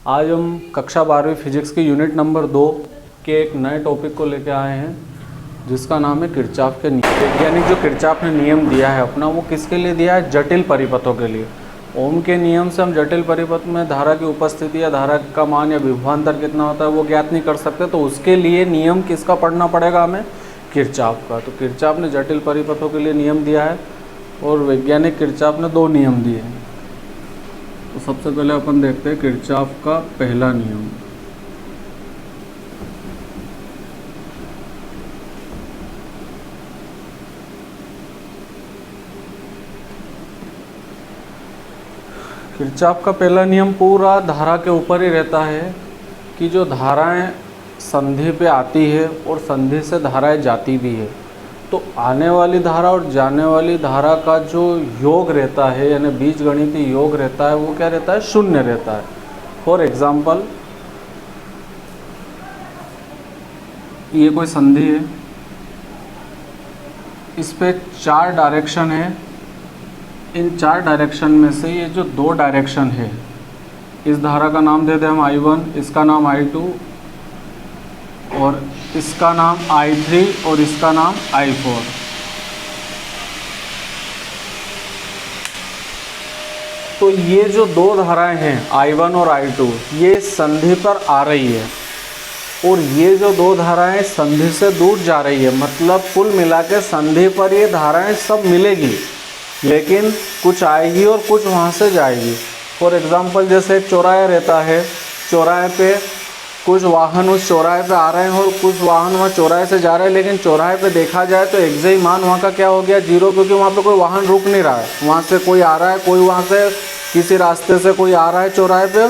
आज हम कक्षा 12वीं फिजिक्स की यूनिट नंबर 2 के एक नए टॉपिक को लेकर आए हैं जिसका नाम है किरचॉफ के नियम। वैज्ञानिक जो किरचॉफ ने नियम दिया है अपना, वो किसके लिए दिया है? जटिल परिपथों के लिए। ओम के नियम से हम जटिल परिपथ में धारा की उपस्थिति या धारा का मान या विभवांतर कितना होता है वो ज्ञात नहीं कर सकते, तो उसके लिए नियम किसका पढ़ना पड़ेगा हमें? किरचॉफ का। तो किरचॉफ ने जटिल परिपथों के लिए नियम दिया है और वैज्ञानिक किरचॉफ ने 2 नियम दिए हैं। तो सबसे पहले अपन देखते हैं किरचॉफ का पहला नियम। किरचॉफ का पहला नियम पूरा धारा के ऊपर ही रहता है कि जो धाराएं संधि पे आती है और संधि से धाराएं जाती भी है, तो आने वाली धारा और जाने वाली धारा का जो योग रहता है यानी बीजगणितीय योग रहता है वो क्या रहता है? शून्य रहता है। फॉर एग्जाम्पल, ये कोई संधि है, इस पे 4 डायरेक्शन है। इन 4 डायरेक्शन में से ये जो 2 डायरेक्शन है, इस धारा का नाम दे दें हम I1, इसका नाम I2 और इसका नाम I3 और इसका नाम I4। तो ये जो 2 धाराएं हैं I1 और I2, ये संधि पर आ रही है और ये जो 2 धाराएं संधि से दूर जा रही है, मतलब कुल मिला के संधि पर ये धाराएं सब मिलेगी, लेकिन कुछ आएगी और कुछ वहाँ से जाएगी। फॉर एग्जांपल, जैसे एक चौराहा रहता है, चौराहे पे कुछ वाहन उस चौराहे पे आ रहे हैं और कुछ वाहन वहाँ चौराहे से जा रहे हैं, लेकिन चौराहे पे देखा जाए तो एग्जैक्ट मान वहाँ का क्या हो गया? 0, क्योंकि वहाँ पे कोई वाहन रुक नहीं रहा है। वहाँ से कोई आ रहा है, कोई वहाँ से किसी रास्ते से कोई आ रहा है चौराहे पे,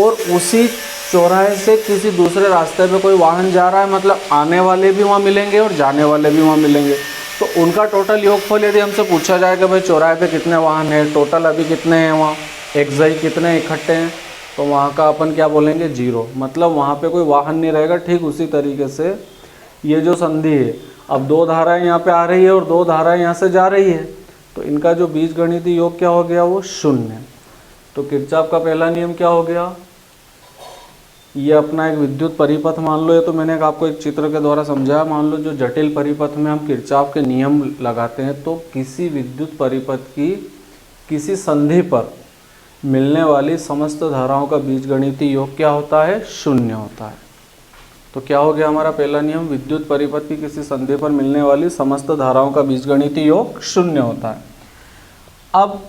और उसी चौराहे से किसी दूसरे रास्ते पे कोई वाहन जा रहा है, मतलब आने वाले भी वहाँ मिलेंगे और जाने वाले भी वहाँ मिलेंगे। तो उनका टोटल योगफल यदि हमसे पूछा जाए कि भाई चौराहे पे कितने वाहन हैं, टोटल अभी कितने हैं, वहाँ एग्जैक्ट कितने इकट्ठे हैं, तो वहाँ का अपन क्या बोलेंगे? 0, मतलब वहाँ पे कोई वाहन नहीं रहेगा। ठीक उसी तरीके से ये जो संधि है, अब 2 धाराएं यहाँ पे आ रही है और 2 धाराएं यहाँ से जा रही है, तो इनका जो बीजगणितीय योग क्या हो गया? वो 0। तो किरचॉफ का पहला नियम क्या हो गया? ये अपना एक विद्युत परिपथ मान लो। ये तो मैंने आपको एक चित्र के द्वारा समझाया। मान लो जो जटिल परिपथ में हम किरचॉफ के नियम लगाते हैं, तो किसी विद्युत परिपथ की किसी संधि पर मिलने वाली समस्त धाराओं का बीजगणितीय योग क्या होता है? 0 होता है। तो क्या हो गया हमारा पहला नियम? विद्युत परिपथ की किसी संधि पर मिलने वाली समस्त धाराओं का बीजगणितीय योग 0 होता है। अब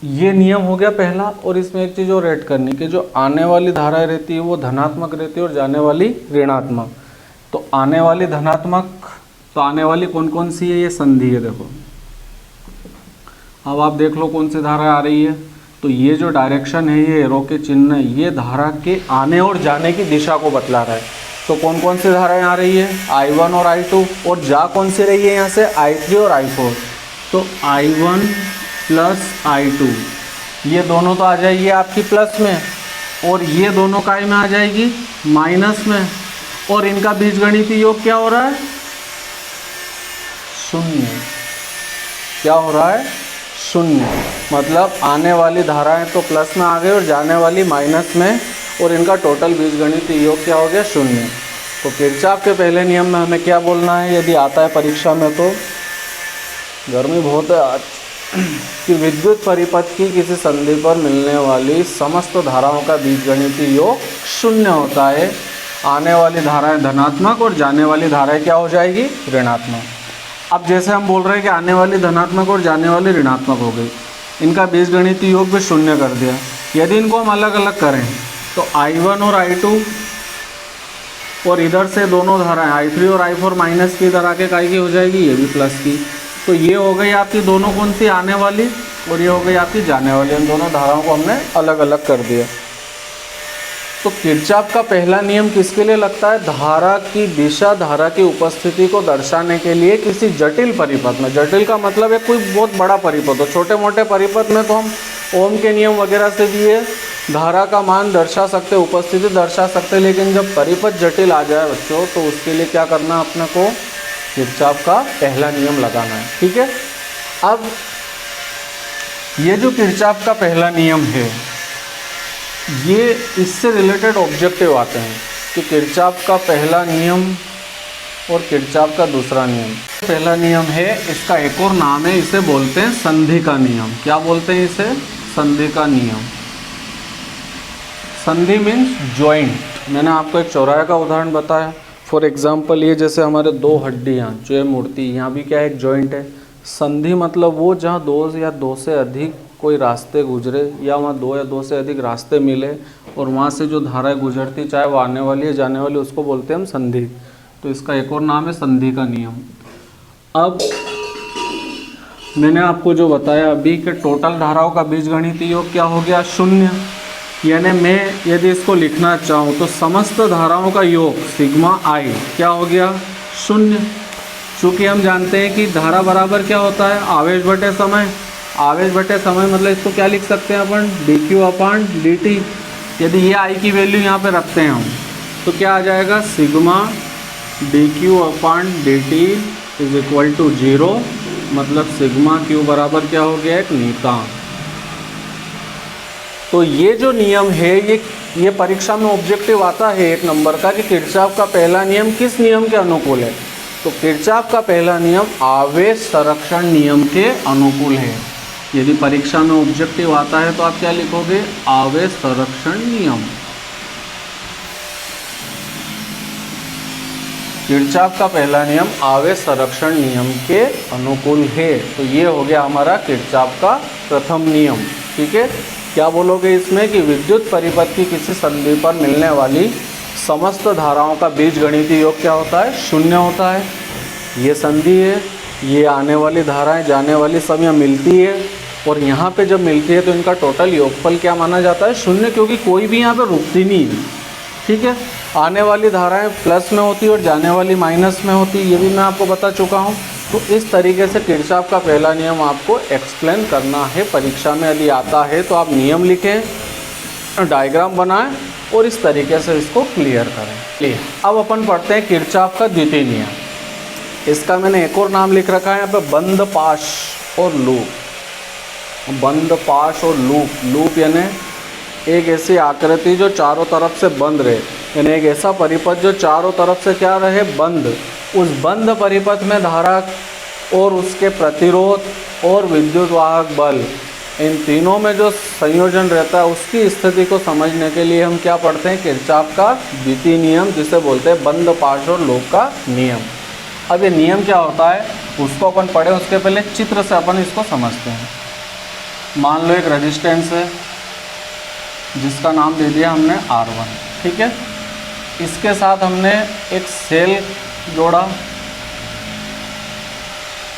ये नियम हो गया पहला, और इसमें एक चीज़ और ऐड करनी कि जो आने वाली धाराएं रहती है वो धनात्मक रहती है और जाने वाली ऋणात्मक। तो आने वाली धनात्मक, तो आने वाली कौन कौन सी है? ये संधि है, देखो। अब आप देख लो कौन सी धारा आ रही है। तो ये जो डायरेक्शन है, ये एरो के चिन्ह है, ये धारा के आने और जाने की दिशा को बतला रहा है। तो कौन कौन सी धाराएं आ रही है? I1 और I2, और जा कौन सी रही है यहाँ से? I3 और I4। तो I1 प्लस I2, ये दोनों तो आ जाएगी आपकी प्लस में, और ये दोनों काय में आ जाएगी? माइनस में। और इनका बीजगणितीय योग क्या हो रहा है? 0। क्या हो रहा है? 0। मतलब आने वाली धाराएं तो प्लस में आ गई और जाने वाली माइनस में, और इनका टोटल बीजगणितीय योग क्या हो गया? 0। तो किरचॉफ के पहले नियम में हमें क्या बोलना है यदि आता है परीक्षा में? तो गर्मी बहुत है आज। कि विद्युत परिपथ की किसी संधि पर मिलने वाली समस्त धाराओं का बीजगणितीय योग 0 होता है। आने वाली धाराएं धनात्मक और जाने वाली धाराएं क्या हो जाएगी? ऋणात्मक। अब जैसे हम बोल रहे हैं कि आने वाली धनात्मक और जाने वाली ऋणात्मक हो गई, इनका बीजगणितीय योग भी 0 कर दिया। यदि इनको हम अलग अलग करें तो I1 और I2, और इधर से दोनों धाराएं I3 और I4 माइनस की इधर आके काय की हो जाएगी? ये भी प्लस की। तो ये हो गई आपकी दोनों कौन सी? आने वाली, और ये हो गई आपकी जाने वाली। इन दोनों धाराओं को हमने अलग अलग कर दिया। तो किरचॉफ का पहला नियम किसके लिए लगता है? धारा की दिशा, धारा की उपस्थिति को दर्शाने के लिए किसी जटिल परिपथ में। जटिल का मतलब है कोई बहुत बड़ा परिपथ हो। छोटे मोटे परिपथ में तो हम ओम के नियम वगैरह से दिए धारा का मान दर्शा सकते, उपस्थिति दर्शा सकते, लेकिन जब परिपथ जटिल आ जाए बच्चों, तो उसके लिए क्या करना है अपने को? किरचॉफ का पहला नियम लगाना है। ठीक है। अब ये जो किरचॉफ का पहला नियम है, ये इससे रिलेटेड ऑब्जेक्टिव आते हैं कि किरचॉफ का पहला नियम और किरचॉफ का दूसरा नियम। पहला नियम है, इसका एक और नाम है, इसे बोलते हैं संधि का नियम। क्या बोलते हैं इसे? संधि का नियम। संधि मीन्स जॉइंट। मैंने आपको एक चौराहे का उदाहरण बताया। फॉर एग्जाम्पल ये जैसे हमारे दो हड्डियाँ जो है मूर्ति, यहाँ भी क्या है? एक जॉइंट है। संधि मतलब वो जहाँ दो या दो से अधिक कोई रास्ते गुजरे, या वहाँ दो या दो से अधिक रास्ते मिले और वहाँ से जो धाराएं गुजरती, चाहे वो आने वाली है जाने वाली, उसको बोलते हैं हम संधि। तो इसका एक और नाम है संधि का नियम। अब मैंने आपको जो बताया अभी कि टोटल धाराओं का बीजगणितीय योग क्या हो गया? शून्य। यानी मैं यदि इसको लिखना चाहूँ तो समस्त धाराओं का योग सिग्मा आई क्या हो गया? शून्य। चूँकि हम जानते हैं कि धारा बराबर क्या होता है? आवेश बटे समय। आवेश बटे समय मतलब इसको क्या लिख सकते हैं अपन? dq upon dt। यदि ये आई की वैल्यू यहाँ पे रखते हैं हम तो क्या आ जाएगा? Sigma dq upon dt is equal to 0। मतलब सिग्मा q बराबर क्या हो गया? एक नियतांक। तो ये जो नियम है ये परीक्षा में ऑब्जेक्टिव आता है 1 नंबर का कि किरचॉफ का पहला नियम किस नियम के अनुकूल है? तो किरचॉफ का पहला नियम आवेश संरक्षण नियम के अनुकूल है। यदि परीक्षा में ऑब्जेक्टिव आता है तो आप क्या लिखोगे? आवेश संरक्षण नियम। किरचॉफ का पहला नियम आवेश संरक्षण नियम के अनुकूल है। तो ये हो गया हमारा किरचॉफ का प्रथम नियम। ठीक है, क्या बोलोगे इसमें? कि विद्युत परिपथ की किसी संधि पर मिलने वाली समस्त धाराओं का बीजगणितीय योग क्या होता है? शून्य होता है। ये संधि है, ये आने वाली धाराएं जाने वाली सब यहाँ मिलती है और यहाँ पे जब मिलती है तो इनका टोटल योगफल क्या माना जाता है? शून्य, क्योंकि कोई भी यहाँ पे रुकती नहीं है। ठीक है, आने वाली धाराएं प्लस में होती है और जाने वाली माइनस में होती है, ये भी मैं आपको बता चुका हूँ। तो इस तरीके से किरचॉफ का पहला नियम आपको एक्सप्लेन करना है परीक्षा में। यदि आता है तो आप नियम लिखें, डायग्राम बनाएं और इस तरीके से इसको क्लियर करें। चलिए अब अपन पढ़ते हैं किरचॉफ का द्वितीय नियम। इसका मैंने एक और नाम लिख रखा है यहाँ पे, बंद पाश और लूप। बंद पाश और लूप। लूप यानी एक ऐसी आकृति जो चारों तरफ से बंद रहे, यानी एक ऐसा परिपथ जो चारों तरफ से क्या रहे? बंद। उस बंद परिपथ में धारा और उसके प्रतिरोध और विद्युत वाहक बल, इन तीनों में जो संयोजन रहता है उसकी स्थिति को समझने के लिए हम क्या पढ़ते हैं? किरचॉफ का द्वितीय नियम, जिसे बोलते हैं बंद पाश और लूप का नियम। अब ये नियम क्या होता है उसको अपन पढ़े, उसके पहले चित्र से अपन इसको समझते हैं। मान लो एक रेजिस्टेंस है जिसका नाम दे दिया हमने R1। ठीक है, इसके साथ हमने एक सेल जोड़ा।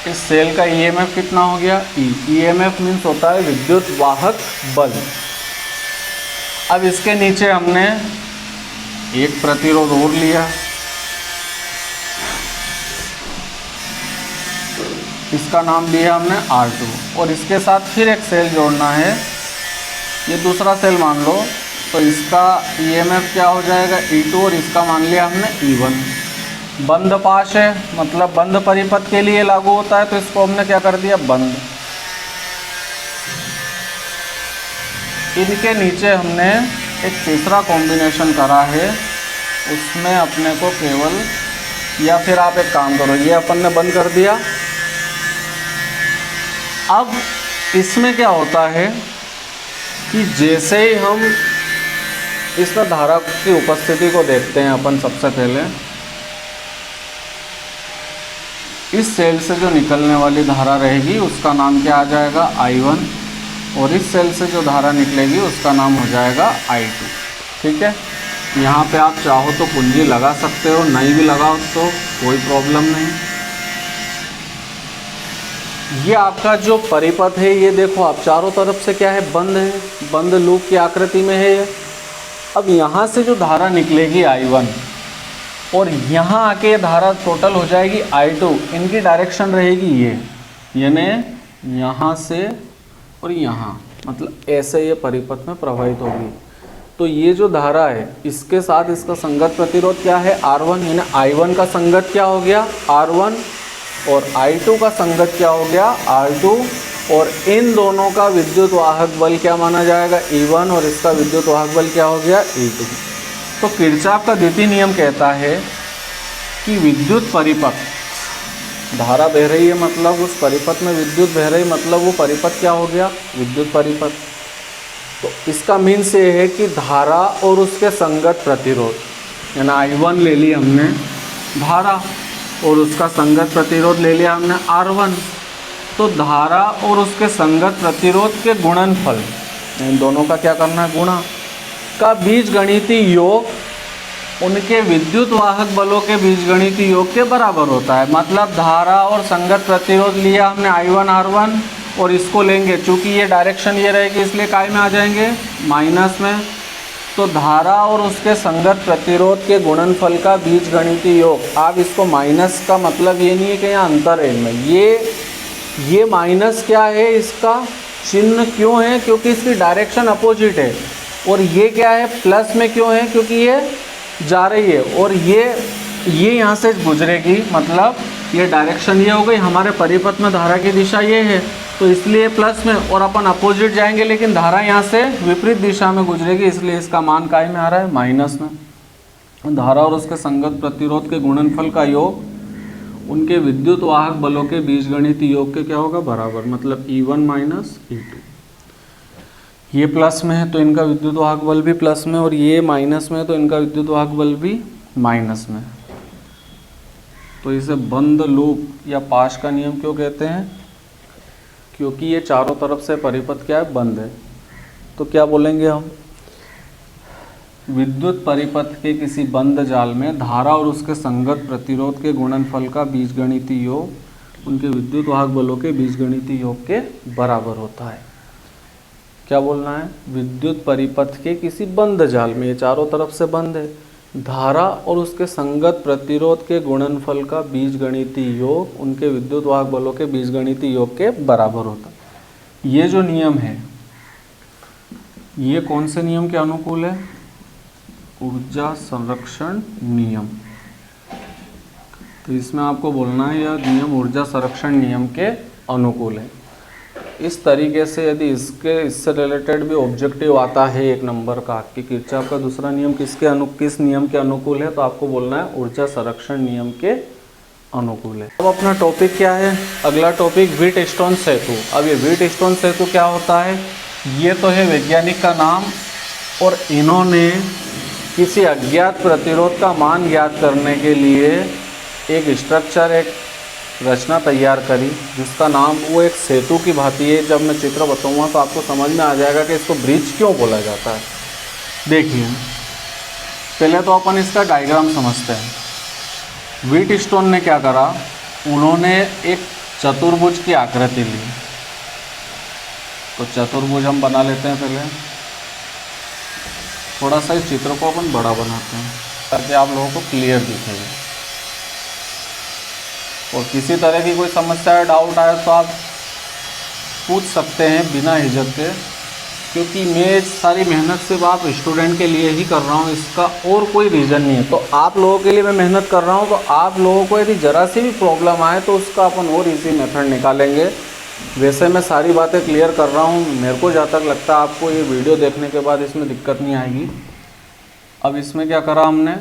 इस सेल का EMF कितना हो गया? E। EMF मीन्स होता है विद्युत वाहक बल। अब इसके नीचे हमने एक प्रतिरोध और लिया, इसका नाम दिया हमने R2 और इसके साथ फिर एक सेल जोड़ना है, ये दूसरा सेल मान लो, तो इसका EMF क्या हो जाएगा? E2 और इसका मान लिया हमने E1। बंद पाश है मतलब बंद परिपथ के लिए लागू होता है, तो इसको हमने क्या कर दिया? बंद। इनके नीचे हमने एक तीसरा कॉम्बिनेशन करा है, उसमें अपने को केवल, या फिर आप एक काम करो, ये अपन ने बंद कर दिया। अब इसमें क्या होता है कि जैसे ही हम इसमें धारा की उपस्थिति को देखते हैं अपन, सबसे पहले इस सेल से जो निकलने वाली धारा रहेगी उसका नाम क्या आ जाएगा? I1। और इस सेल से जो धारा निकलेगी उसका नाम हो जाएगा I2। ठीक है, यहाँ पे आप चाहो तो कुंजी लगा सकते हो, नहीं भी लगाओ तो कोई प्रॉब्लम नहीं। ये आपका जो परिपथ है ये देखो आप चारों तरफ से क्या है? बंद है, बंद लूप की आकृति में है। अब यहाँ से जो धारा निकलेगी I1 और यहाँ आके धारा टोटल हो जाएगी I2, इनकी डायरेक्शन रहेगी ये, यानी यहाँ से और यहाँ, मतलब ऐसे ये परिपथ में प्रवाहित होगी। तो ये जो धारा है इसके साथ इसका संगत प्रतिरोध क्या है? R1, यानी I1 का संगत क्या हो गया? R1 और I2 का संगत क्या हो गया? R2। और इन दोनों का विद्युत वाहक बल क्या माना जाएगा, E1, और इसका विद्युत वाहक बल क्या हो गया, E2। तो किरचॉफ का द्वितीय नियम कहता है कि विद्युत परिपथ, धारा बह रही है मतलब उस परिपथ में विद्युत बह रही, मतलब वो परिपथ क्या हो गया, विद्युत परिपथ। तो इसका मीन्स ये है कि धारा और उसके संगत प्रतिरोध, यानी I1 ले ली हमने धारा और उसका संगत प्रतिरोध ले लिया हमने R1, तो धारा और उसके संगत प्रतिरोध के गुणनफल, इन दोनों का क्या करना है, गुणा का बीजगणितीय योग उनके विद्युत वाहक बलों के बीजगणितीय योग के बराबर होता है। मतलब धारा और संगत प्रतिरोध लिया हमने I1 R1, और इसको लेंगे, चूंकि ये डायरेक्शन ये रहेगी इसलिए काय में आ जाएंगे, माइनस में। तो धारा और उसके संगत प्रतिरोध के गुणनफल का बीजगणितीय योग, आप इसको माइनस का मतलब ये नहीं है कि यहाँ अंतर है इनमें, ये माइनस क्या है, इसका चिन्ह क्यों है, क्योंकि इसकी डायरेक्शन अपोजिट है। और ये क्या है, प्लस में क्यों है, क्योंकि ये जा रही है और ये यहाँ से गुजरेगी, मतलब ये डायरेक्शन ये हो गई, हमारे परिपथ में धारा की दिशा ये है तो इसलिए प्लस में, और अपन अपोजिट जाएंगे लेकिन धारा यहाँ से विपरीत दिशा में गुजरेगी, इसलिए इसका मान काय में आ रहा है, माइनस में। धारा और उसके संगत प्रतिरोध के गुणनफल का योग उनके विद्युत वाहक बलों के बीजगणितीय योग के क्या होगा, बराबर। मतलब E1 माइनस E2, ये प्लस में है तो इनका विद्युत वाहक बल भी प्लस में, और ये माइनस में है तो इनका विद्युत वाहक बल भी माइनस में। तो इसे बंद लूप या पाश का नियम क्यों कहते हैं, क्योंकि ये चारों तरफ से परिपथ क्या है, बंद है। तो क्या बोलेंगे हम, विद्युत परिपथ के किसी बंद जाल में धारा और उसके संगत प्रतिरोध के गुणनफल का बीजगणितीय योग उनके विद्युत वाहक बलों के बीजगणितीय योग के बराबर होता है। क्या बोलना है, विद्युत परिपथ के किसी बंद जाल में, ये चारों तरफ से बंद है, धारा और उसके संगत प्रतिरोध के गुणनफल का बीजगणितीय योग उनके विद्युत वाहक बलों के बीजगणितीय योग के बराबर होता है। ये जो नियम है ये कौन से नियम के अनुकूल है, ऊर्जा संरक्षण नियम। तो इसमें आपको बोलना है यह नियम ऊर्जा संरक्षण नियम के अनुकूल है। इस तरीके से यदि इससे रिलेटेड भी ऑब्जेक्टिव आता है 1 नंबर का कि किरचॉफ का दूसरा नियम किस नियम के अनुकूल है, तो आपको बोलना है ऊर्जा संरक्षण नियम के अनुकूल है। अब अपना टॉपिक क्या है, अगला टॉपिक व्हीटस्टोन सेतु। अब ये व्हीटस्टोन सेतु क्या होता है, ये तो है वैज्ञानिक का नाम, और इन्होंने किसी अज्ञात प्रतिरोध का मान ज्ञात करने के लिए एक स्ट्रक्चर, एक रचना तैयार करी जिसका नाम वो एक सेतु की भांति है। जब मैं चित्र बताऊंगा तो आपको समझ में आ जाएगा कि इसको ब्रिज क्यों बोला जाता है। देखिए पहले तो अपन इसका डायग्राम समझते हैं। व्हीटस्टोन ने क्या करा, उन्होंने एक चतुर्भुज की आकृति ली। तो चतुर्भुज हम बना लेते हैं, पहले थोड़ा सा इस चित्र को अपन बड़ा बनाते हैं ताकि आप लोगों को क्लियर दिखेगा। और किसी तरह की कोई समस्या या डाउट आए तो आप पूछ सकते हैं बिना हिचक के, क्योंकि मैं सारी मेहनत सिर्फ आप स्टूडेंट के लिए ही कर रहा हूँ, इसका और कोई रीज़न नहीं है। तो आप लोगों के लिए मैं मेहनत कर रहा हूँ, तो आप लोगों को यदि ज़रा सी भी प्रॉब्लम आए तो उसका अपन और इजी मेथड निकालेंगे। वैसे मैं सारी बातें क्लियर कर रहा हूँ, मेरे को जहाँ तक लगता है आपको ये वीडियो देखने के बाद इसमें दिक्कत नहीं आएगी। अब इसमें क्या करा हमने,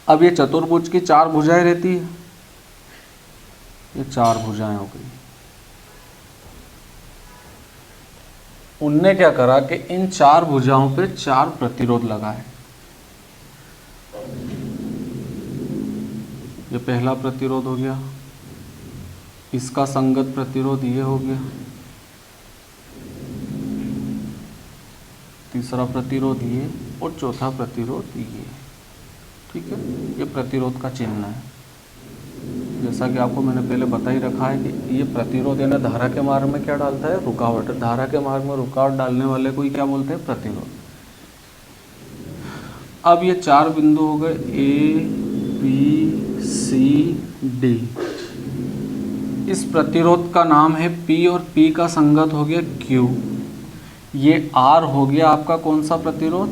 अब ये चतुर्भुज की 4 भुजाएँ रहती है, ये 4 भुजाएं हो गई। उनने क्या करा कि इन 4 भुजाओं पे 4 प्रतिरोध लगाए। ये पहला प्रतिरोध हो गया, इसका संगत प्रतिरोध ये हो गया, तीसरा प्रतिरोध ये, और चौथा प्रतिरोध ये। ठीक है, ये प्रतिरोध का चिन्ह है। जैसा कि आपको मैंने पहले बता ही रखा है कि ये प्रतिरोध यानी धारा के मार्ग में क्या डालता है, रुकावट। धारा के मार्ग में रुकावट डालने वाले को ही क्या बोलते हैं, प्रतिरोध। अब ये 4 बिंदु हो गए, A, B, C, D। इस प्रतिरोध का नाम है P, और P का संगत हो गया Q। ये R हो गया आपका कौन सा प्रतिरोध,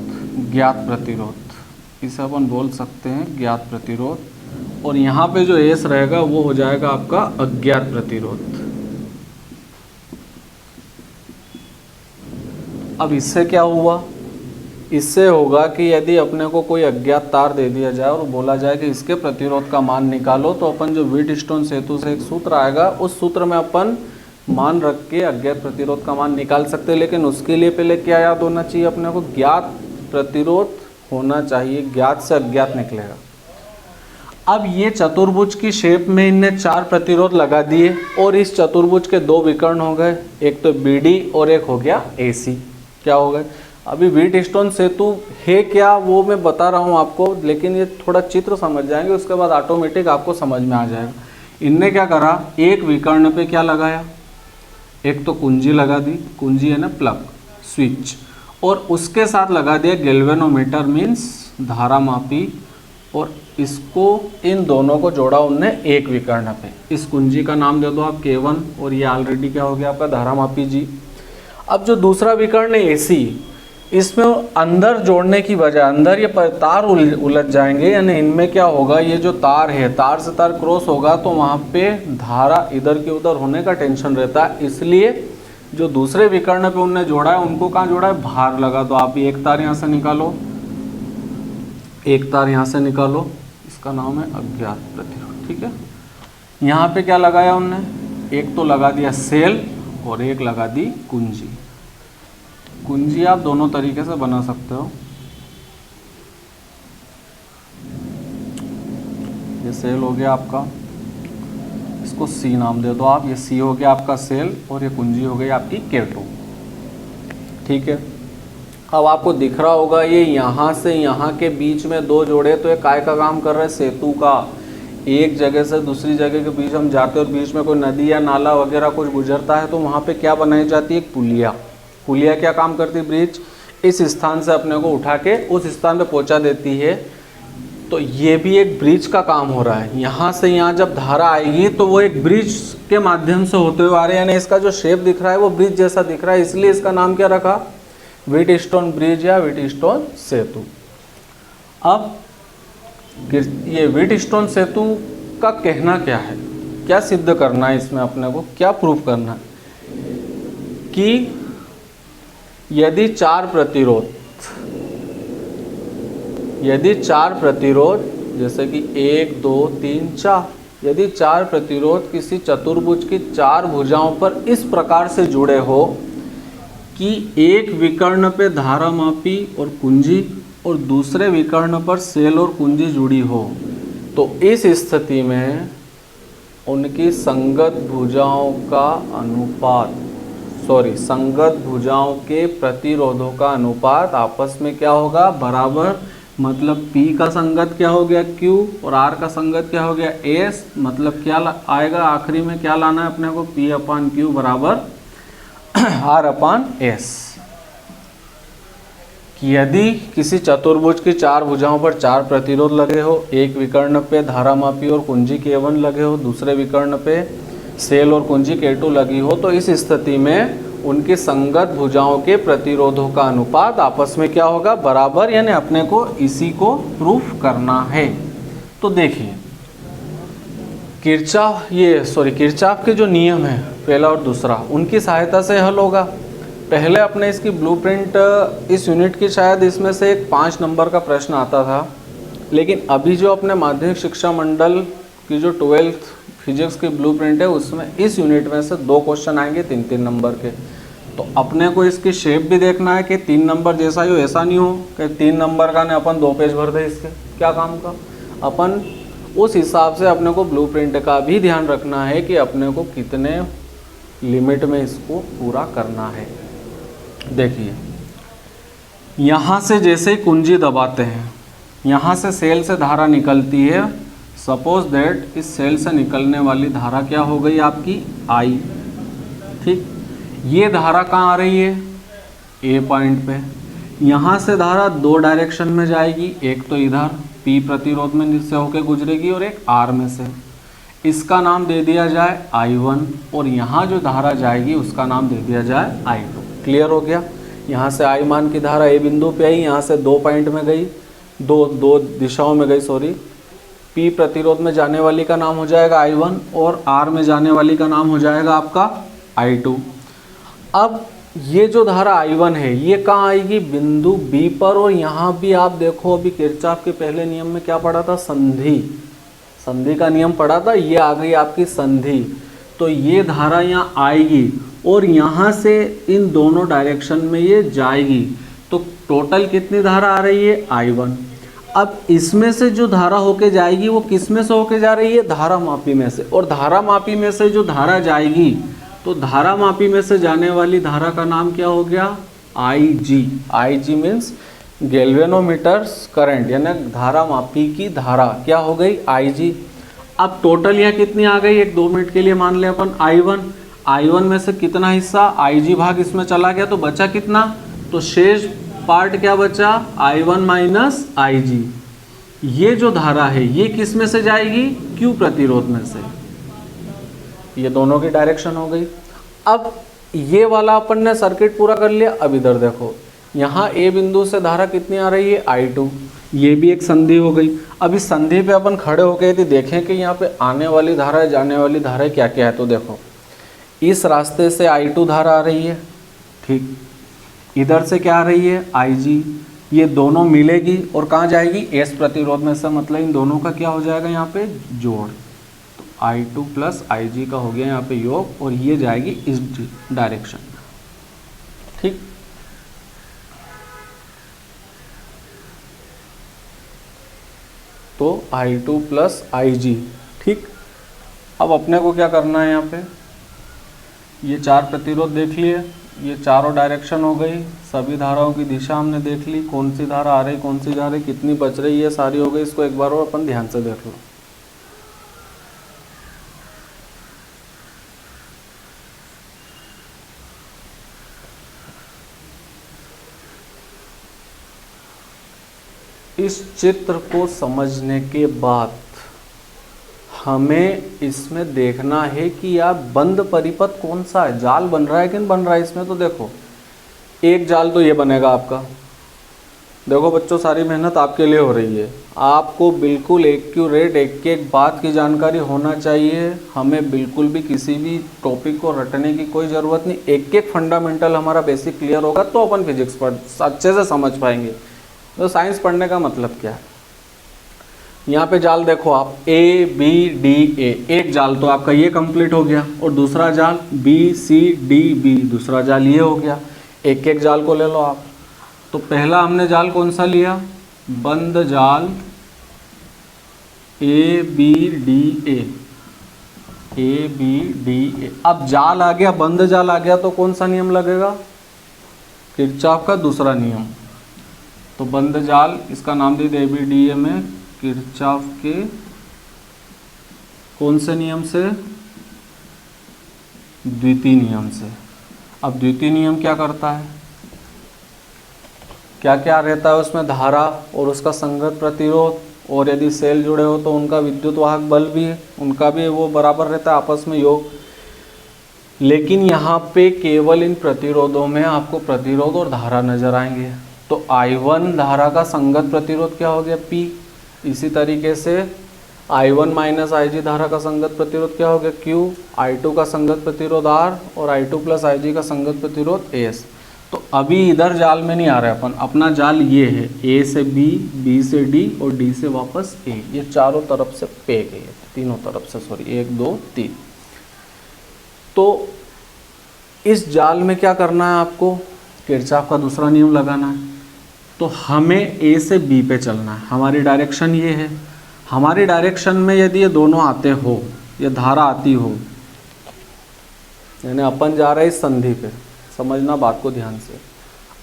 ज्ञात प्रतिरोध। इसे अपन बोल सकते हैं ज्ञात प्रतिरोध। और यहाँ पे जो S रहेगा वो हो जाएगा आपका अज्ञात प्रतिरोध। अब इससे क्या हुआ, इससे होगा कि यदि अपने को कोई अज्ञात तार दे दिया जाए और बोला जाए कि इसके प्रतिरोध का मान निकालो, तो अपन जो व्हीटस्टोन सेतु से एक सूत्र आएगा उस सूत्र में अपन मान रख के अज्ञात प्रतिरोध का मान निकाल सकते हैं। लेकिन उसके लिए पहले क्या याद होना चाहिए अपने को, ज्ञात प्रतिरोध होना चाहिए, ज्ञात से अज्ञात निकलेगा। अब ये चतुर्भुज की शेप में इनने 4 प्रतिरोध लगा दिए और इस चतुर्भुज के 2 विकर्ण हो गए, एक तो BD और एक हो गया AC। क्या हो गए, अभी व्हीटस्टोन सेतु है क्या वो मैं बता रहा हूँ आपको, लेकिन ये थोड़ा चित्र समझ जाएंगे उसके बाद ऑटोमेटिक आपको समझ में आ जाएगा। इनने क्या करा, एक विकर्ण पे क्या लगाया, एक तो कुंजी लगा दी, कुंजी है ना प्लग स्विच, और उसके साथ लगा दिया गैल्वेनोमीटर मीन्स धारामापी, और इसको इन दोनों को जोड़ा उनने एक विकर्ण पे। इस कुंजी का नाम दे दो आप K1 और ये ऑलरेडी क्या हो गया आपका धारामापी G। अब जो दूसरा विकर्ण है AC, इसमें अंदर जोड़ने की वजह, अंदर ये तार उलझ जाएंगे, यानी इनमें क्या होगा, ये जो तार है तार से तार क्रॉस होगा तो वहाँ पे धारा इधर के उधर होने का टेंशन रहता है, इसलिए जो दूसरे विकर्ण पे उनने जोड़ा है उनको कहाँ जोड़ा है, बाहर लगा। तो आप एक तार यहाँ से निकालो, एक तार यहाँ से निकालो, इसका नाम है अज्ञात प्रतिरोध। ठीक है, यहाँ पे क्या लगाया उनने, एक तो लगा दिया सेल और एक लगा दी कुंजी। कुंजी आप दोनों तरीके से बना सकते हो, ये सेल हो गया आपका, इसको C नाम दे दो आप, ये C हो गया आपका सेल और ये कुंजी हो गई आपकी K2। ठीक है, अब आपको दिख रहा होगा ये यहाँ से यहाँ के बीच में 2 जोड़े, तो ये काय का काम कर रहे हैं, सेतु का। एक जगह से दूसरी जगह के बीच हम जाते हैं और बीच में कोई नदी या नाला वगैरह कुछ गुजरता है तो वहाँ पे क्या बनाई जाती है, एक पुलिया। पुलिया क्या काम करती है, ब्रिज, इस स्थान से अपने को उठा के उस स्थान पे पहुँचा देती है। तो ये भी एक ब्रिज का काम हो रहा है, यहाँ से यहाँ जब धारा आएगी तो वो एक ब्रिज के माध्यम से होते हुए आ रहे हैं, यानी इसका जो शेप दिख रहा है वो ब्रिज जैसा दिख रहा है, इसलिए इसका नाम क्या रखा, व्हीटस्टोन ब्रिज या व्हीटस्टोन सेतु। अब ये व्हीटस्टोन सेतु का कहना क्या है, क्या सिद्ध करना है इसमें, अपने को क्या प्रूफ करना है कि यदि 4 प्रतिरोध जैसे कि 1 2 3 4, यदि 4 प्रतिरोध किसी चतुर्भुज की 4 भुजाओं पर इस प्रकार से जुड़े हो कि एक विकर्ण पे धारामापी और कुंजी और दूसरे विकर्ण पर सेल और कुंजी जुड़ी हो, तो इस स्थिति में उनकी संगत भुजाओं का अनुपात, संगत भुजाओं के प्रतिरोधों का अनुपात आपस में क्या होगा, बराबर। मतलब P का संगत क्या हो गया Q और R का संगत क्या हो गया S, मतलब क्या आएगा आखिरी में, क्या लाना है अपने को, P/Q बराबर R/S। यदि किसी चतुर्भुज की 4 भुजाओं पर 4 प्रतिरोध लगे हो, एक विकर्ण पे धारामापी और कुंजी K1 लगे हो, दूसरे विकर्ण पे सेल और कुंजी K2 लगी हो, तो इस स्थिति में उनकी संगत भुजाओं के प्रतिरोधों का अनुपात आपस में क्या होगा, बराबर, यानी अपने को इसी को प्रूफ करना है। तो देखिए किरचॉफ के जो नियम है पहला और दूसरा, उनकी सहायता से हल होगा। पहले अपने इसकी ब्लूप्रिंट, इस यूनिट की शायद इसमें से एक 5 नंबर का प्रश्न आता था, लेकिन अभी जो अपने माध्यमिक शिक्षा मंडल की जो 12th फिजिक्स की ब्लूप्रिंट है उसमें इस यूनिट में से 2 क्वेश्चन आएंगे 3-3 नंबर के। तो अपने को इसकी शेप भी देखना है कि 3 नंबर जैसा ही हो, ऐसा नहीं हो कि 3 नंबर का ने अपन 2 पेज भर दे, इसके क्या काम का। अपन उस हिसाब से अपने को ब्लूप्रिंट का भी ध्यान रखना है कि अपने को कितने लिमिट में इसको पूरा करना है। देखिए यहाँ से जैसे ही कुंजी दबाते हैं, यहाँ से सेल से धारा निकलती है। सपोज दैट इस सेल से निकलने वाली धारा क्या हो गई आपकी I। ठीक, ये धारा कहाँ आ रही है, A पॉइंट पे। यहाँ से धारा 2 डायरेक्शन में जाएगी, एक तो इधर P प्रतिरोध में जिससे होकर गुजरेगी और एक R में से। इसका नाम दे दिया जाए I1 और यहाँ जो धारा जाएगी उसका नाम दे दिया जाए I2। क्लियर हो गया। यहाँ से I मान की धारा A बिंदु पे आई, यहाँ से 2 पॉइंट में गई, दो दिशाओं में गई, सॉरी। P प्रतिरोध में जाने वाली का नाम हो जाएगा I1 और R में जाने वाली का नाम हो जाएगा आपका I2। अब ये जो धारा I1 है ये कहाँ आएगी, बिंदु B पर। और यहाँ भी आप देखो अभी किरचॉफ के पहले नियम में क्या पढ़ा था, संधि, संधि का नियम पढ़ा था, ये आ गई आपकी संधि। तो ये धारा यहाँ आएगी और यहाँ से इन दोनों डायरेक्शन में ये जाएगी। तो टोटल कितनी धारा आ रही है, I1। अब इसमें से जो धारा होके जाएगी वो किस में से होके जा रही है, धारा मापी में से। और धारा मापी में से जो धारा जाएगी, तो धारा मापी में से जाने वाली धारा का नाम क्या हो गया, IG। IG मीन्स गैल्वेनोमीटर्स करंट, यानी धारा मापी की धारा क्या हो गई, IG। अब टोटल यह कितनी आ गई, एक 2 मिनट के लिए मान ले अपन I1। I1 में से कितना हिस्सा IG भाग इसमें चला गया, तो बचा कितना, तो शेष पार्ट क्या बचा, I1 माइनस IG। ये जो धारा है ये किस में से जाएगी, Q प्रतिरोध में से। ये दोनों की डायरेक्शन हो गई। अब ये वाला अपन ने सर्किट पूरा कर लिया। अब इधर देखो, यहाँ A बिंदु से धारा कितनी आ रही है, I2। ये भी एक संधि हो गई। अब इस संधि पे अपन खड़े होकर यदि देखें कि यहाँ पे आने वाली धारा है, जाने वाली धारा है, क्या क्या है, तो देखो इस रास्ते से I2 धारा आ रही है, ठीक, इधर से क्या आ रही है, IG। ये दोनों मिलेगी और कहाँ जाएगी, S प्रतिरोध में से, मतलब इन दोनों का क्या हो जाएगा यहाँ पे, जोड़। तो I2 प्लस IG का हो गया यहाँ पे योग, और ये जाएगी इस डायरेक्शन में, ठीक। तो I2 प्लस IG, ठीक। अब अपने को क्या करना है, यहाँ पे ये 4 प्रतिरोध देख लिए, ये चारों डायरेक्शन हो गई, सभी धाराओं की दिशा हमने देख ली, कौन सी धारा आ रही, कौन सी जा रही, कितनी बच रही है, सारी हो गई। इसको एक बार और अपन ध्यान से देख लो। इस चित्र को समझने के बाद हमें इसमें देखना है कि यार बंद परिपथ कौन सा है, जाल बन रहा है कि नहीं बन रहा है इसमें। तो देखो एक जाल तो ये बनेगा आपका। देखो बच्चों, सारी मेहनत आपके लिए हो रही है, आपको बिल्कुल एक्यूरेट एक एक बात की जानकारी होना चाहिए। हमें बिल्कुल भी किसी भी टॉपिक को रटने की कोई ज़रूरत नहीं। एक एक फंडामेंटल हमारा बेसिक क्लियर होगा तो अपन फिजिक्स पर अच्छे से समझ पाएंगे। तो साइंस पढ़ने का मतलब क्या है, यहाँ पे जाल देखो आप ABDA, एक जाल तो आपका ये कंप्लीट हो गया, और दूसरा जाल BCDB, दूसरा जाल ये हो गया। एक एक जाल को ले लो आप। तो पहला हमने जाल कौन सा लिया, बंद जाल ABDA। अब जाल आ गया, बंद जाल आ गया, तो कौन सा नियम लगेगा, किरचॉफ का दूसरा नियम। तो बंद जाल, इसका नाम दे दे ABDA में, किरचॉफ के कौन से नियम से, द्वितीय नियम से। अब द्वितीय नियम क्या करता है, क्या क्या रहता है उसमें, धारा और उसका संगत प्रतिरोध, और यदि सेल जुड़े हो तो उनका विद्युत वाहक बल भी है, उनका भी वो बराबर रहता है आपस में योग। लेकिन यहाँ पे केवल इन प्रतिरोधों में आपको प्रतिरोध और धारा नजर आएंगे। तो I1 धारा का संगत प्रतिरोध क्या हो गया, P। इसी तरीके से I1 माइनस IG धारा का संगत प्रतिरोध क्या हो गया, Q। I2 का संगत प्रतिरोध R, और I2 प्लस IG का संगत प्रतिरोध S। तो अभी इधर जाल में नहीं आ रहा है अपन, अपना जाल ये है, A से B, B से D और D से वापस A। ये चारों तरफ से पे गए, तीनों तरफ से, सॉरी 1 2 3। तो इस जाल में क्या करना है आपको, किरचॉफ का दूसरा नियम लगाना है। तो हमें A से B पे चलना है, हमारी डायरेक्शन ये है। हमारी डायरेक्शन में यदि ये दोनों आते हो, ये धारा आती हो, यानी अपन जा रहे हैं इस संधि पे, समझना बात को ध्यान से।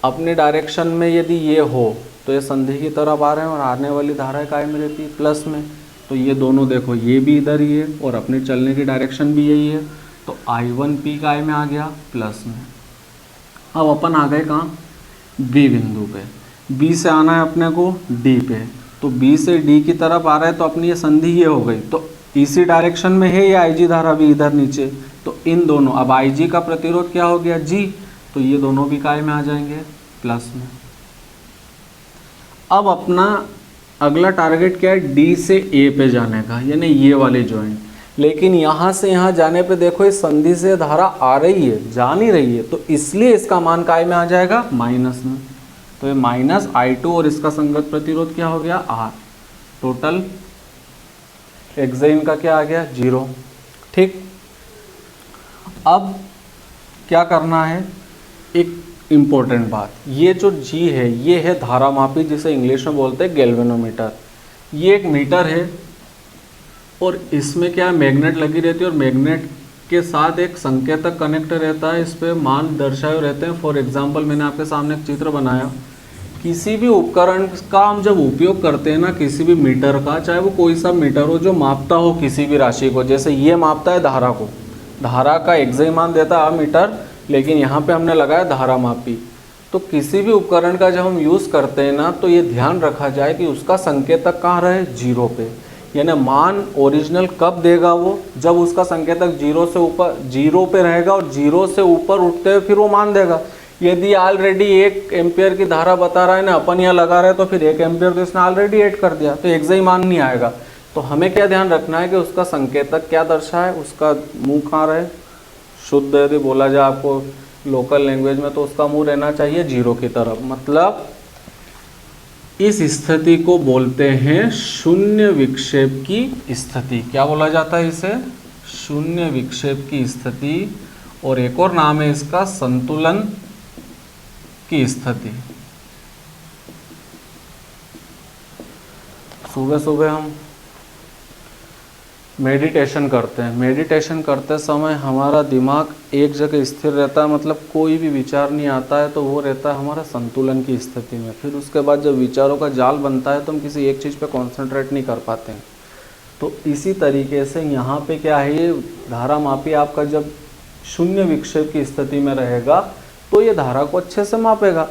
अपने डायरेक्शन में यदि ये हो तो ये संधि की तरफ आ रहे हैं, और आने वाली धारा काय में रहती है, प्लस में। तो ये दोनों देखो, ये भी इधर ही है और अपने चलने की डायरेक्शन भी यही है। तो I1P काय में आ गया, प्लस में। अब अपन आ गए कहाँ, B बिंदु पे। B से आना है अपने को D पे, तो B से D की तरफ आ रहा है, तो अपनी ये संधि ये हो गई। तो इसी डायरेक्शन में है ये IG धारा भी इधर नीचे। तो इन दोनों, अब IG का प्रतिरोध क्या हो गया, G। तो ये दोनों भी काय में आ जाएंगे, प्लस में। अब अपना अगला टारगेट क्या है, D से A पे जाने का, यानी ये वाले जॉइंट। लेकिन यहाँ से यहाँ जाने पे देखो इस संधि से धारा आ रही है, जा नहीं रही है, तो इसलिए इसका मान काय में आ जाएगा माइनस में। तो ये माइनस I2 और इसका संगत प्रतिरोध क्या हो गया R। टोटल एक्साइन का क्या आ गया 0। ठीक, अब क्या करना है, एक इम्पोर्टेंट बात, ये जो G है ये है धारा मापी, जिसे इंग्लिश में बोलते हैं गैल्वेनोमीटर। ये एक मीटर है और इसमें क्या मैग्नेट लगी रहती है और मैग्नेट के साथ एक संकेतक कनेक्ट रहता है, इस पे मान दर्शाए रहते हैं। फॉर एग्जांपल मैंने आपके सामने एक चित्र बनाया, किसी भी उपकरण का हम जब उपयोग करते हैं ना, किसी भी मीटर का, चाहे वो कोई सा मीटर हो जो मापता हो किसी भी राशि को, जैसे ये मापता है धारा को, धारा का एक्साई मान देता है मीटर, लेकिन यहाँ पे हमने लगाया धारा मापी। तो किसी भी उपकरण का जब हम यूज़ करते हैं ना, तो ये ध्यान रखा जाए कि उसका संकेतक कहाँ रहे, 0 पे। यानी मान ओरिजिनल कब देगा वो, जब उसका संकेतक 0 पे रहेगा और 0 से ऊपर उठते हुए फिर वो मान देगा। यदि ऑलरेडी 1 एम्पियर की धारा बता रहा है ना, अपन यहाँ लगा रहे हैं, तो फिर 1 एम्पियर तो इसने ऑलरेडी ऐड कर दिया, तो एक्साई मान नहीं आएगा। तो हमें क्या ध्यान रखना है कि उसका संकेतक क्या दर्शाए, उसका मुंह कहाँ रहे, शुद्ध यदि बोला जाए आपको लोकल लैंग्वेज में, तो उसका मुंह रहना चाहिए 0 की तरफ। मतलब इस स्थिति को बोलते हैं शून्य विक्षेप की स्थिति। क्या बोला जाता है इसे, शून्य विक्षेप की स्थिति। और एक और नाम है इसका संतुलन की स्थिति। सुबह सुबह हम मेडिटेशन करते हैं, मेडिटेशन करते समय हमारा दिमाग एक जगह स्थिर रहता है, मतलब कोई भी विचार नहीं आता है, तो वो रहता है हमारा संतुलन की स्थिति में। फिर उसके बाद जब विचारों का जाल बनता है तो हम किसी एक चीज़ पे कंसंट्रेट नहीं कर पाते हैं। तो इसी तरीके से यहाँ पे क्या है, ये धारा मापी आपका जब शून्य विक्षेप की स्थिति में रहेगा तो ये धारा को अच्छे से मापेगा।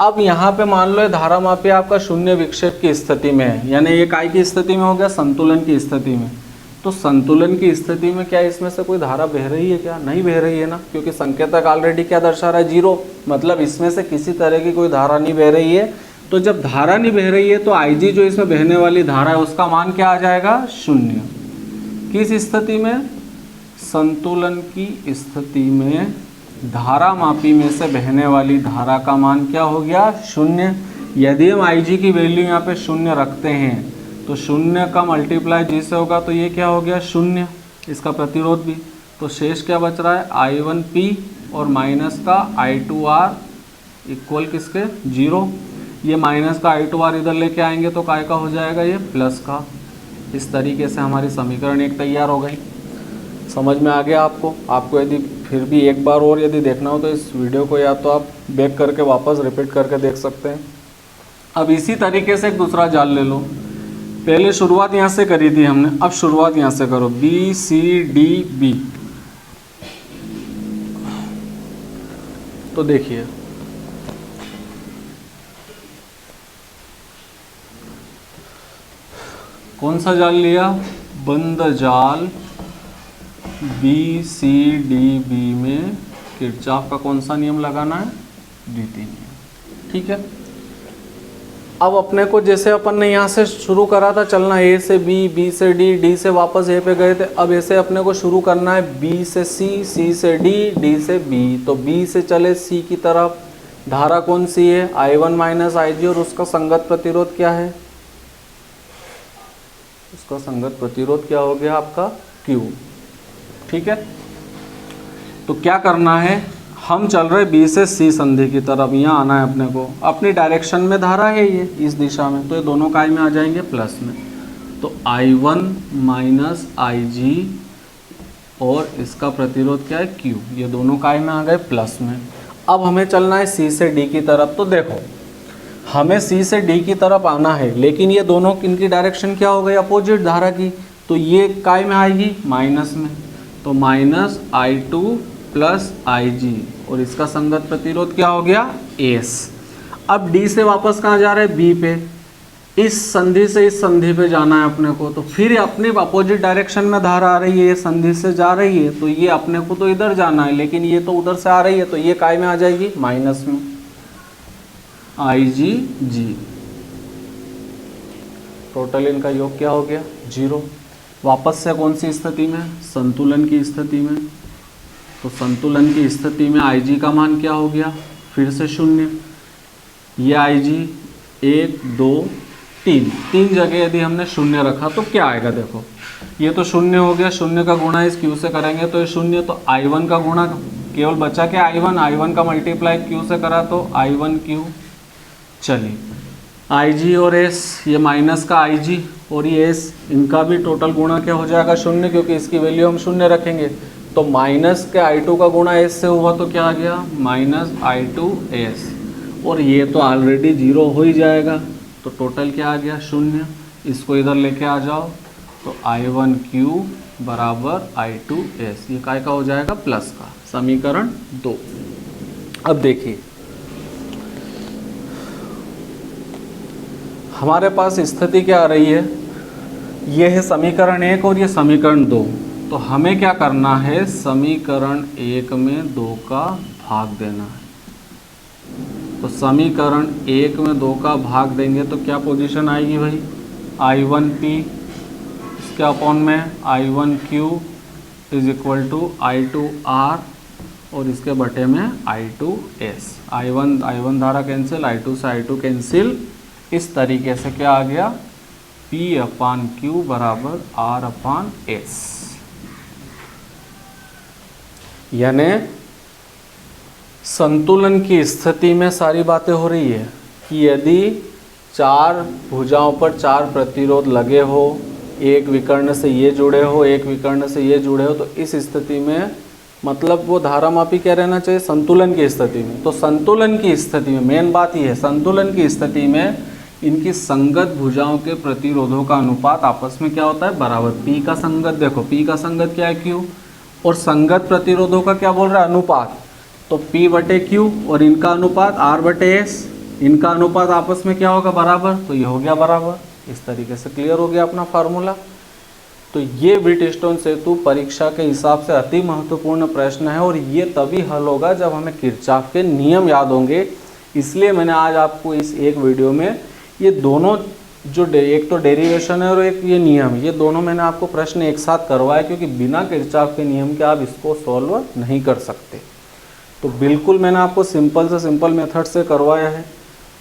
अब यहाँ पे मान लो ये धारा मापी आपका शून्य विक्षेप की स्थिति में है, यानी ये काय की स्थिति में हो गया, संतुलन की स्थिति में। तो संतुलन की स्थिति में क्या इसमें से कोई धारा बह रही है क्या, नहीं बह रही है ना, क्योंकि संकेतक ऑलरेडी क्या दर्शा रहा है 0, मतलब इसमें से किसी तरह की कोई धारा नहीं बह रही है। तो जब धारा नहीं बह रही है तो IG जो इसमें बहने वाली धारा है उसका मान क्या आ जाएगा 0। किस स्थिति में, संतुलन की स्थिति में धारा मापी में से बहने वाली धारा का मान क्या हो गया 0। यदि हम IG की वैल्यू यहाँ पे 0 रखते हैं तो 0 का मल्टीप्लाई G से होगा, तो ये क्या हो गया 0, इसका प्रतिरोध भी। तो शेष क्या बच रहा है I1P और माइनस का I2R इक्वल किसके 0। ये माइनस का I2R इधर लेके आएंगे तो काय का हो जाएगा ये प्लस का। इस तरीके से हमारी समीकरण एक तैयार हो गई। समझ में आ गया आपको। आपको यदि फिर भी एक बार और यदि देखना हो तो इस वीडियो को या तो आप बैक करके वापस रिपीट करके देख सकते हैं। अब इसी तरीके से एक दूसरा जाल ले लो। पहले शुरुआत यहाँ से करी थी हमने, अब शुरुआत यहाँ से करो BCDB। तो देखिए कौन सा जाल लिया, बंद जाल BCDB में किरचॉफ का कौन सा नियम लगाना है, द्वितीय नियम। ठीक है, अब अपने को जैसे अपन ने यहाँ से शुरू करा था चलना A से B, B से D, D से वापस A पे गए थे, अब ऐसे अपने को शुरू करना है B से C, C से D, D से B। तो B से चले C की तरफ, धारा कौन सी है I1 माइनस IG और उसका संगत प्रतिरोध क्या है, उसका संगत प्रतिरोध क्या हो गया आपका Q। ठीक है, तो क्या करना है, हम चल रहे B से C संधि की तरफ, यहाँ आना है अपने को, अपनी डायरेक्शन में धारा है ये इस दिशा में, तो ये दोनों काय में आ जाएंगे प्लस में। तो I1 माइनस IG और इसका प्रतिरोध क्या है Q, ये दोनों काय में आ गए प्लस में। अब हमें चलना है C से D की तरफ। तो देखो हमें C से D की तरफ आना है, लेकिन ये दोनों इनकी डायरेक्शन क्या हो गई अपोजिट धारा की, तो ये काय में आएगी माइनस में। तो माइनस I2 प्लस IG और इसका संगत प्रतिरोध क्या हो गया S। अब D से वापस कहाँ जा रहे हैं B पे, इस संधि से इस संधि पे जाना है अपने को। तो फिर अपने अपोजिट डायरेक्शन में धारा आ रही है, ये संधि से जा रही है, तो ये अपने को तो इधर जाना है, लेकिन ये तो उधर से आ रही है, तो ये काय में आ जाएगी माइनस में IG G। टोटल इनका योग क्या हो गया 0। वापस से कौन सी स्थिति में, संतुलन की स्थिति में। तो संतुलन की स्थिति में IG का मान क्या हो गया, फिर से 0। ये IG 1 2 3 जगह यदि हमने 0 रखा तो क्या आएगा, देखो ये तो 0 हो गया, 0 का गुणा इस Q से करेंगे तो ये 0, तो I1 का गुणा केवल बचा क्या, I1 का मल्टीप्लाई Q से करा तो I1Q। चलिए IG और S, ये माइनस का IG और ये S, इनका भी टोटल गुणा क्या हो जाएगा 0, क्योंकि इसकी वैल्यू हम 0 रखेंगे। तो माइनस के I2 का गुणा S से हुआ तो क्या आ गया, माइनस I2S, और ये तो ऑलरेडी 0 हो ही जाएगा, तो टोटल क्या आ गया 0। इसको इधर लेके आ जाओ तो I1Q बराबर I2S, ये काय का हो जाएगा, प्लस का, समीकरण 2। अब देखिए हमारे पास स्थिति क्या आ रही है, ये है समीकरण 1 और ये समीकरण 2। तो हमें क्या करना है, समीकरण 1 में 2 का भाग देना है। तो समीकरण 1 में 2 का भाग देंगे तो क्या पोजीशन आएगी भाई, I1P इसके अपॉन में I1Q is equal to I2R और इसके बटे में I2S। I1 धारा कैंसिल, I2 से I2 कैंसिल, इस तरीके से क्या आ गया, P/Q बराबर R/S। यानी संतुलन की स्थिति में सारी बातें हो रही है कि यदि 4 भुजाओं पर 4 प्रतिरोध लगे हो, एक विकर्ण से ये जुड़े हो, एक विकर्ण से ये जुड़े हो, तो इस स्थिति में मतलब वो धारामापी क्या रहना चाहिए, संतुलन की स्थिति में। तो संतुलन की स्थिति में मेन बात ये है, संतुलन की स्थिति में इनकी संगत भुजाओं के प्रतिरोधों का अनुपात आपस में क्या होता है, बराबर। P का संगत, देखो P का संगत क्या है, Q, और संगत प्रतिरोधों का क्या बोल रहा है, अनुपात। तो P/Q और इनका अनुपात R/S, इनका अनुपात आपस में क्या होगा, बराबर। तो ये हो गया बराबर। इस तरीके से क्लियर हो गया अपना फार्मूला। तो ये व्हीटस्टोन सेतु परीक्षा के हिसाब से अति महत्वपूर्ण प्रश्न है, और ये तभी हल होगा जब हमें किरचॉफ के नियम याद होंगे। इसलिए मैंने आज आपको इस एक वीडियो में ये दोनों जो एक तो डेरिवेशन है और एक ये नियम, ये दोनों मैंने आपको प्रश्न एक साथ करवाया, क्योंकि बिना किरचॉफ के नियम के आप इसको सॉल्व नहीं कर सकते। तो बिल्कुल मैंने आपको सिंपल से सिंपल मेथड से करवाया है।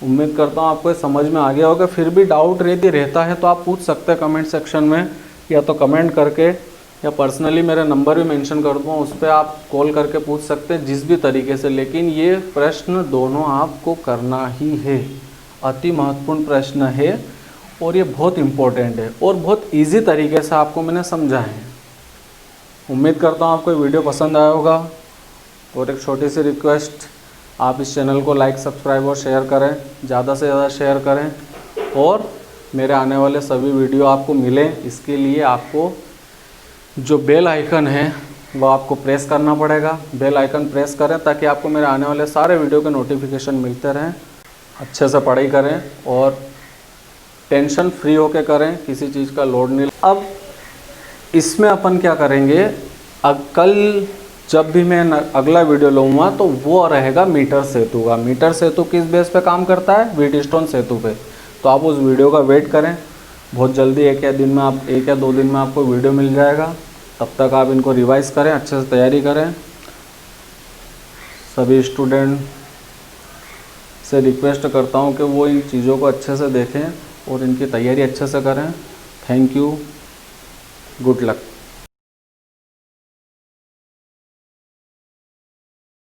उम्मीद करता हूँ आपको समझ में आ गया होगा। फिर भी डाउट यदि रहता है तो आप पूछ सकते हैं कमेंट सेक्शन में, या तो कमेंट करके या पर्सनली मेरा नंबर भी मेंशन कर दूँगा, उस पर आप कॉल करके पूछ सकते हैं जिस भी तरीके से। लेकिन ये प्रश्न दोनों आपको करना ही है, अति महत्वपूर्ण प्रश्न है और ये बहुत इम्पोर्टेंट है और बहुत इजी तरीके से आपको मैंने समझा है। उम्मीद करता हूँ आपको ये वीडियो पसंद आया होगा। और एक छोटी सी रिक्वेस्ट, आप इस चैनल को लाइक, सब्सक्राइब और शेयर करें, ज़्यादा से ज़्यादा शेयर करें, और मेरे आने वाले सभी वीडियो आपको मिलें। इसके लिए आपको जो बेल आइकन है वो आपको प्रेस करना पड़ेगा। बेल आइकन प्रेस करें ताकि आपको मेरे आने वाले सारे वीडियो के नोटिफिकेशन मिलते रहें। अच्छे से पढ़ाई करें और टेंशन फ्री होके करें, किसी चीज़ का लोड नहीं। अब इसमें अपन क्या करेंगे, कल जब भी मैं अगला वीडियो लूँगा तो वो रहेगा मीटर सेतु का। मीटर सेतु किस बेस पे काम करता है, व्हीटस्टोन सेतु पे। तो आप उस वीडियो का वेट करें, बहुत जल्दी एक या दो दिन में आपको वीडियो मिल जाएगा। तब तक आप इनको रिवाइज़ करें, अच्छे से तैयारी करें। सभी स्टूडेंट से रिक्वेस्ट करता हूँ कि वो इन चीज़ों को अच्छे से देखें और इनकी तैयारी अच्छे से करें। Thank you, good luck.